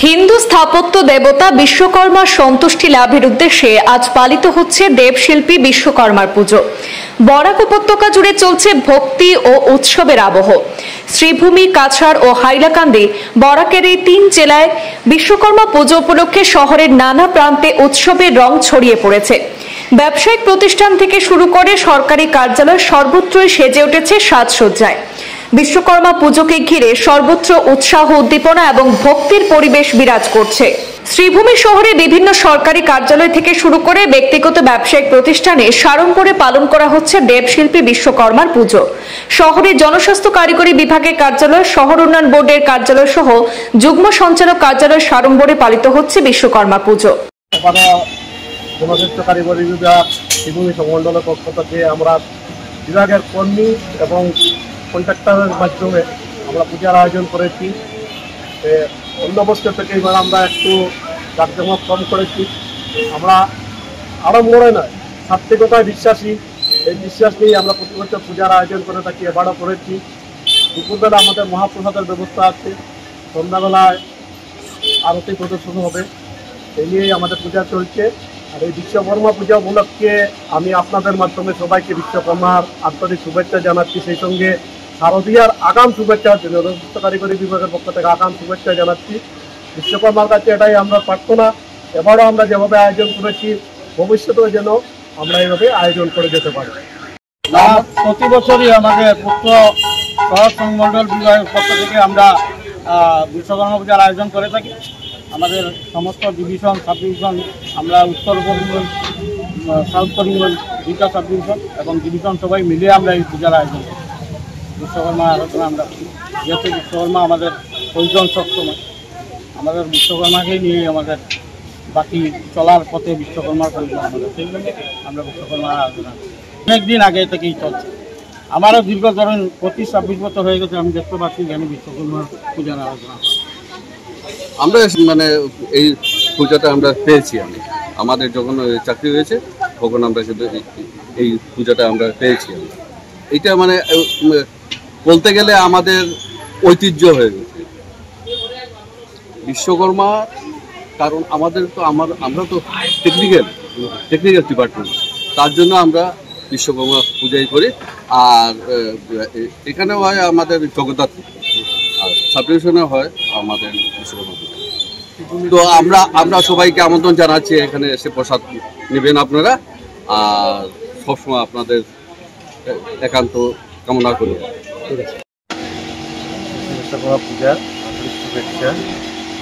হিন্দু স্থাপত্য দেবতা বিশ্বকর্মা সন্তুষ্টি লাভের উদ্দেশ্যে আজ পালিত হচ্ছে দেবশিল্পী বিশ্বকর্মার পুজো। বরাক উপত্যকা জুড়ে চলছে ভক্তি ও উৎসবের আবহ। শ্রীভূমি, কাছাড় ও হাইলাকান্দি, বরাকের এই 3 জেলায় বিশ্বকর্মা পুজো উপলক্ষে শহরের নানা প্রান্তে উৎসবের রং ছড়িয়ে পড়েছে। ব্যবসায়িক প্রতিষ্ঠান থেকে শুরু করে সরকারি কার্যালয় সর্বত্রই সেজে উঠেছে সাজসজ্জায়। বিশ্বকর্মা পুজোকে ঘিরে সর্বত্র উৎসাহ, উদ্দীপনা এবং ভক্তির পরিবেশ বিরাজ করছে। শ্রীভূমি শহরে বিভিন্ন সরকারি কার্যালয় থেকে শুরু করে ব্যক্তিগত ব্যবসায়িক প্রতিষ্ঠানে সাড়ম্বরে পালন করা হচ্ছে দেবশিল্পী বিশ্বকর্মার পুজো। শহরের জনস্বাস্থ্য কারিগরি বিভাগের কার্যালয়, শহর উন্নয়ন বোর্ডের কার্যালয় সহ যুগ্ম সঞ্চালক কার্যালয় সাড়ম্বরে পালিত হচ্ছে বিশ্বকর্মা পুজো। জনস্বাস্থ্য কারিগরি বিভাগ শ্রীভূমি সংমণ্ডলের পক্ষ থেকে আমরা বিভাগের কর্মী এবং কন্ট্রাক্টরের মাধ্যমে আমরা পূজার আয়োজন করেছি। অন্য বছর থেকে এবার আমরা একটু জাঁকজমক কম করেছি। আমরা আড়ম্বরে নয়, সাত্বিকতায় বিশ্বাসী। এই বিশ্বাস নিয়েই আমরা প্রতি বছর পূজার আয়োজন করে থাকি, এবারও করেছি। দুপুরবেলা আমাদের মহাপ্রসাদের ব্যবস্থা আছে, সন্ধ্যাবেলায় আরতি প্রদর্শন হবে। এই নিয়েই আমাদের পূজা চলছে। আর এই বিশ্বকর্মা পূজা উপলক্ষে আমি আপনাদের মাধ্যমে সবাইকে বিশ্বকর্মার আন্তরিক শুভেচ্ছা জানাচ্ছি। সেই সঙ্গে শারদীয়ার আগাম শুভেচ্ছা, জনস্বাস্থ্য কারিগরি বিভাগের পক্ষ থেকে আগাম শুভেচ্ছা জানাচ্ছি। বিশ্বকর্মার কাছে এটাই আমরা প্রার্থনা, এবারও আমরা যেভাবে আয়োজন করেছি ভবিষ্যতেও যেন আমরা এইভাবে আয়োজন করে যেতে পারি। প্রতি বছরই আমাদের পূর্ত শহর সংমণ্ডল বিভাগের পক্ষ থেকে আমরা বিশ্বকর্মা পূজার আয়োজন করে থাকি। আমাদের সমস্ত ডিভিশন, সাব ডিভিশন, আমরা উত্তর করিমগঞ্জ, সাউথ করিমগঞ্জ, 2টা সাব ডিভিশন এবং ডিভিশন সবাই মিলিয়ে আমরা এই পূজার আয়োজন করি। বিশ্বকর্মা আরাধনা আমরা করি, যেহেতু বিশ্বকর্মা আমাদের প্রয়োজন সবসময়। আমাদের বিশ্বকর্মাকেই নিয়ে আমাদের বাকি চলার পথে বিশ্বকর্মার প্রয়োজন আমাদের, সেই জন্য আমরা বিশ্বকর্মার আরাধনা করি। অনেক দিন আগে থেকেই চলছে। আমারও দীর্ঘ ধরুন 25-26 বছর হয়ে গেছে আমি দেখতে পাচ্ছি এখানে বিশ্বকর্মার পূজার আরাধনা। আমরা মানে এই পূজাটা আমরা পেয়েছি। আমাদের যখন চাকরি হয়েছে তখন আমরা কিন্তু এই পূজাটা আমরা পেয়েছি। এটা মানে বলতে গেলে আমাদের ঐতিহ্য হয়ে গেছে বিশ্বকর্মা। কারণ আমাদের তো আমরা তো টেকনিক্যাল ডিপার্টমেন্ট, তার জন্য আমরা বিশ্বকর্মা পূজাই করি। আর এখানেও হয় আমাদের জগদ্ধাত্রী, আর সাব ডিভিশনে হয় আমাদের বিশ্বকর্মা পূজা। তো আমরা সবাইকে আমন্ত্রণ জানাচ্ছি, এখানে এসে প্রসাদ নেবেন আপনারা। আর সবসময় আপনাদের একান্ত কামনা করি। বিশ্বকর্মা পূজার আন্তরিক শুভেচ্ছা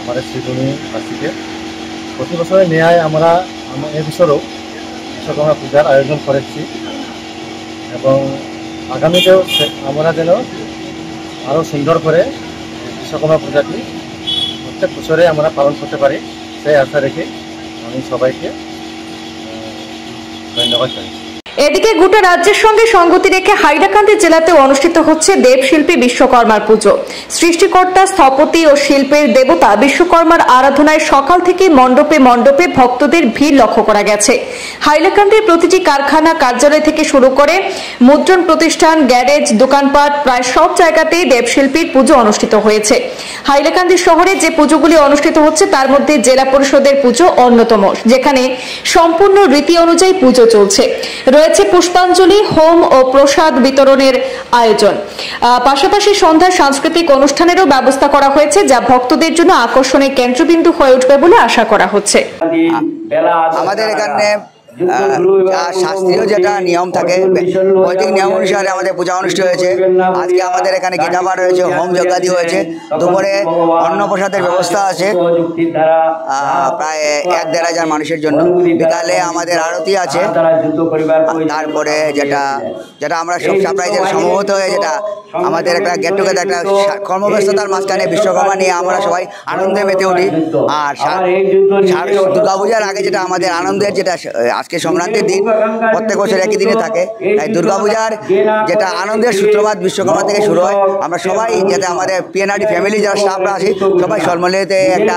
আমাদের শ্রীভূমিবাসীকে। প্রতি বছরের ন্যায় আমরা এবছরও বিশ্বকর্মা পূজার আয়োজন করেছি এবং আগামীতেও আমরা যেন আরও সুন্দর করে বিশ্বকর্মা পূজাটি প্রত্যেক বছরে আমরা পালন করতে পারি, সেই আশা রেখে আমি সবাইকে ধন্যবাদ জানাই। এদিকে গোটা রাজ্যের সঙ্গে সঙ্গতি রেখে হাইলাকান্দি জেলাতেও অনুষ্ঠিত হচ্ছে দেবশিল্পী বিশ্বকর্মার পুজো। সৃষ্টিকর্তা, স্থপতি ও শিল্পের দেবতা বিশ্বকর্মার আরাধনায় সকাল থেকে মণ্ডপে মণ্ডপে ভক্তদের ভিড় লক্ষ্য করা গেছে। হাইলাকান্দির প্রতিটি কারখানা, কার্যালয় থেকে শুরু করে মুদ্রণ প্রতিষ্ঠান, গ্যারেজ, দোকানপাট, প্রায় সব জায়গাতেই দেবশিল্পীর পুজো অনুষ্ঠিত হয়েছে। হাইলাকান্দি শহরে যে পুজোগুলি অনুষ্ঠিত হচ্ছে তার মধ্যে জেলা পরিষদের পুজো অন্যতম, যেখানে সম্পূর্ণ রীতি অনুযায়ী পুজো চলছে। রয়েছে পুষ্পাঞ্জলি, হোম ও প্রসাদ বিতরণের আয়োজন। পাশাপাশি সন্ধ্যায় সাংস্কৃতিক অনুষ্ঠানেরও ব্যবস্থা করা হয়েছে, যা ভক্তদের জন্য আকর্ষণের কেন্দ্রবিন্দু হয়ে উঠবে বলে আশা করা হচ্ছে। আমাদের এখানে শাস্ত্রীয় যেটা নিয়ম থাকে, বৈদিক নিয়ম অনুসারে আমাদের পূজা অনুষ্ঠিত হয়েছে। আজকে আমাদের এখানে গীতাপাঠ হয়েছে, হোম যজ্ঞাদি হয়েছে। দুপুরে অন্নপ্রসাদের ব্যবস্থা আছে প্রায় 1-1.5 হাজার মানুষের জন্য। বিকালে আমাদের আরতি আছে। তারপরে যেটা আমরা সব সাপ্রাইজের সমবেত হয়ে যেটা আমাদের একটা গেট টুগেদার, একটা কর্মব্যস্ততার মাঝখানে বিশ্বকর্মা নিয়ে আমরা সবাই আনন্দে মেতে উঠি। আর দুর্গাপূজার আগে যেটা আমাদের আনন্দের, যেটা আজকে সংক্রান্তির দিন, প্রত্যেক বছর একই দিনে থাকে, তাই দুর্গাপূজার যেটা আনন্দের সূত্রপাত বিশ্বকর্মা থেকে শুরু হয়। আমরা সবাই যাতে আমাদের পিএনআরডি ফ্যামিলি যারা স্টাফরা আছে সবাই সলমলেতে একটা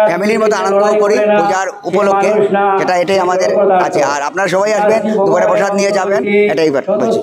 ফ্যামিলির মতো আনন্দ করি পূজার উপলক্ষে, এটাই আমাদের আছে। আর আপনারা সবাই আসবেন, দুপুরে প্রসাদ নিয়ে যাবেন, এটাই বলছি।